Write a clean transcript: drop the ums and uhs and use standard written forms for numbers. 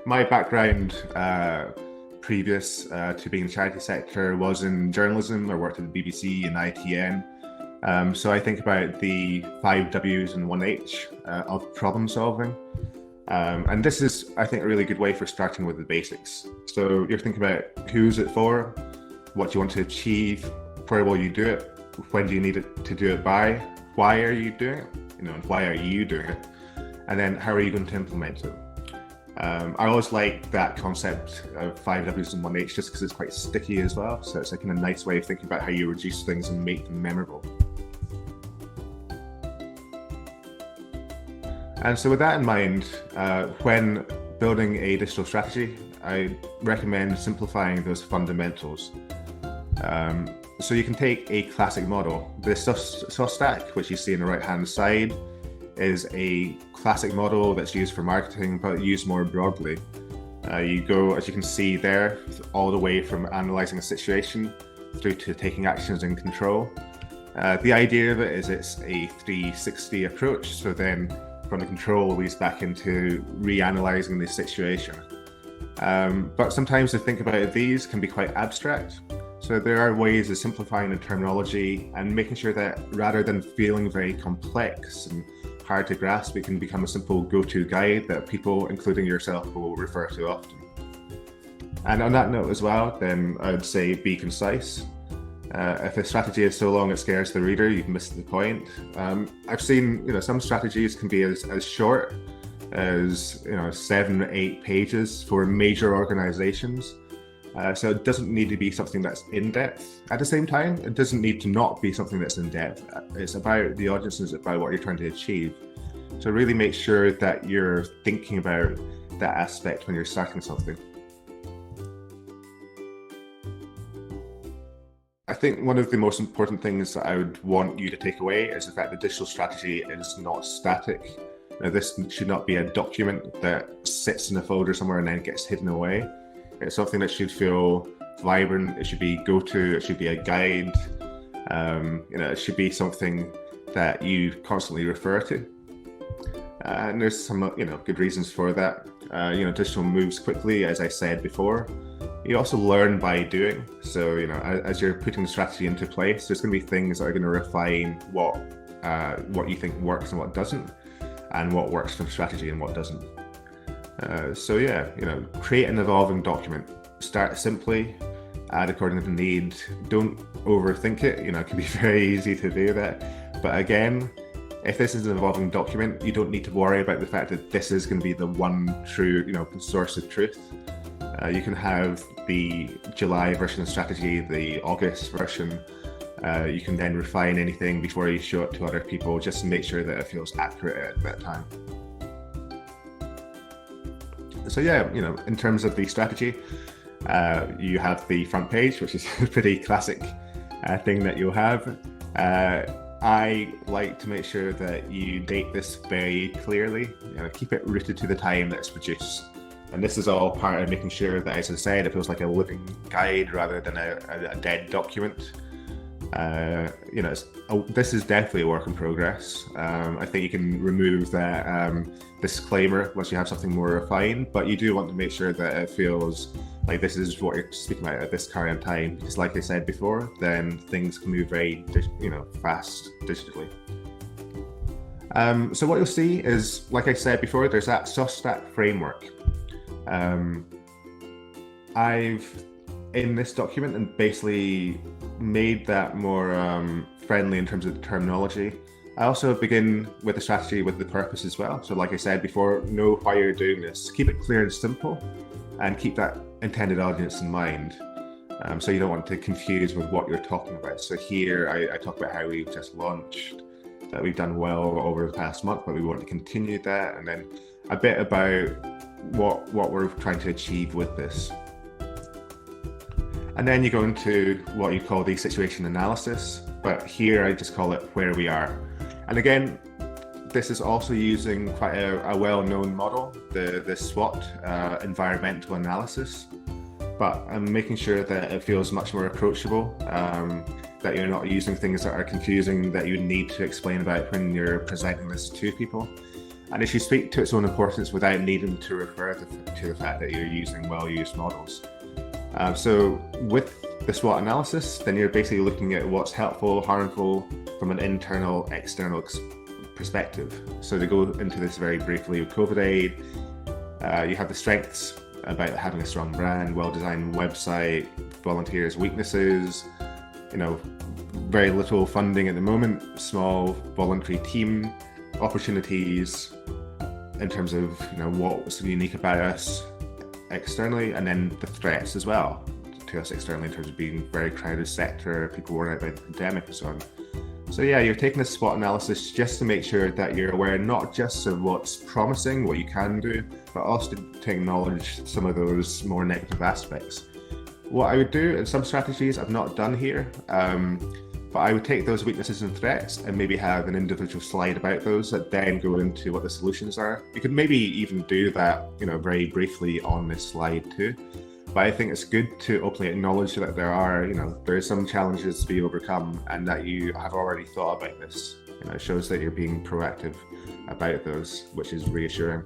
My background previous to being in the charity sector was in journalism. I worked at the BBC and ITN. So I think about the 5 Ws and 1 H of problem solving. And this is, I think, a really good way for starting with the basics. So you're thinking about who's it for, what do you want to achieve, where will you do it, when do you need it to do it by, why are you doing it, and why are you doing it, and then how are you going to implement it. I always like that concept of 5 Ws and 1 H just because it's quite sticky as well. So it's like a nice way of thinking about how you reduce things and make them memorable. And so with that in mind, when building a digital strategy, I recommend simplifying those fundamentals. So you can take a classic model. The SOS stack, which you see on the right-hand side, is a classic model that's used for marketing, but used more broadly. You go, as you can see there, all the way from analyzing a situation through to taking actions in control. The idea of it is it's a 360 approach. So then from the control leads back into reanalyzing the situation. But sometimes to think about these can be quite abstract. So there are ways of simplifying the terminology and making sure that rather than feeling very complex and hard to grasp, it can become a simple go-to guide that people, including yourself, will refer to often. And on that note as well, then I would say be concise. If a strategy is so long it scares the reader, you've missed the point. I've seen, some strategies can be as short as 7 8 pages for major organizations. So it doesn't need to be something that's in-depth. At the same time, it doesn't need to not be something that's in-depth. It's about the audience, it's about what you're trying to achieve. So really make sure that you're thinking about that aspect when you're starting something. I think one of the most important things that I would want you to take away is the fact that digital strategy is not static. Now, this should not be a document that sits in a folder somewhere and then gets hidden away. It's something that should feel vibrant. It should be go-to. It should be a guide. It should be something that you constantly refer to. And there's some, good reasons for that. Digital moves quickly, as I said before. You also learn by doing. So, as you're putting the strategy into place, there's going to be things that are going to refine what you think works and what doesn't, and what works for strategy and what doesn't. Create an evolving document. Start simply, add according to need. Don't overthink it. It can be very easy to do that. But again, if this is an evolving document, you don't need to worry about the fact that this is going to be the one true, source of truth. You can have the July version of strategy, the August version. You can then refine anything before you show it to other people, just to make sure that it feels accurate at that time. So in terms of the strategy, you have the front page, which is a pretty classic thing that you'll have. I like to make sure that you date this very clearly, keep it rooted to the time that it's produced. And this is all part of making sure that, as I said, it feels like a living guide rather than a dead document. This is definitely a work in progress. I think you can remove that disclaimer once you have something more refined, but you do want to make sure that it feels like this is what you're speaking about at this current time, because like I said before, then things can move very fast digitally. So what you'll see is, like I said before, there's that SOS stack framework. I've in this document and basically made that more friendly in terms of the terminology. I also begin with the strategy with the purpose as well. So like I said before, know why you're doing this. Keep it clear and simple, and keep that intended audience in mind. So you don't want to confuse with what you're talking about. So here I talk about how we've just launched, that we've done well over the past month, but we want to continue that, and then a bit about what we're trying to achieve with this. And then you go into what you call the situation analysis, but here I just call it where we are. And again, this is also using quite a well-known model, the SWOT, environmental analysis, but I'm making sure that it feels much more approachable, that you're not using things that are confusing that you need to explain about when you're presenting this to people. and it should speak to its own importance without needing to refer to the fact that you're using well-used models. So with the SWOT analysis, then you're basically looking at what's helpful, harmful from an internal, external perspective. So to go into this very briefly, with COVID aid, you have the strengths about having a strong brand, well-designed website, volunteers' weaknesses, very little funding at the moment, small voluntary team, opportunities in terms of what's unique about us externally, and then the threats as well to us externally in terms of being a very crowded sector, people worn out by the pandemic and so on. So yeah, you're taking a SWOT analysis just to make sure that you're aware not just of what's promising, what you can do, but also to acknowledge some of those more negative aspects. What I would do in some strategies I've not done here, but I would take those weaknesses and threats and maybe have an individual slide about those that then go into what the solutions are. You could maybe even do that, very briefly on this slide too. But I think it's good to openly acknowledge that there are some challenges to be overcome and that you have already thought about this. It shows that you're being proactive about those, which is reassuring.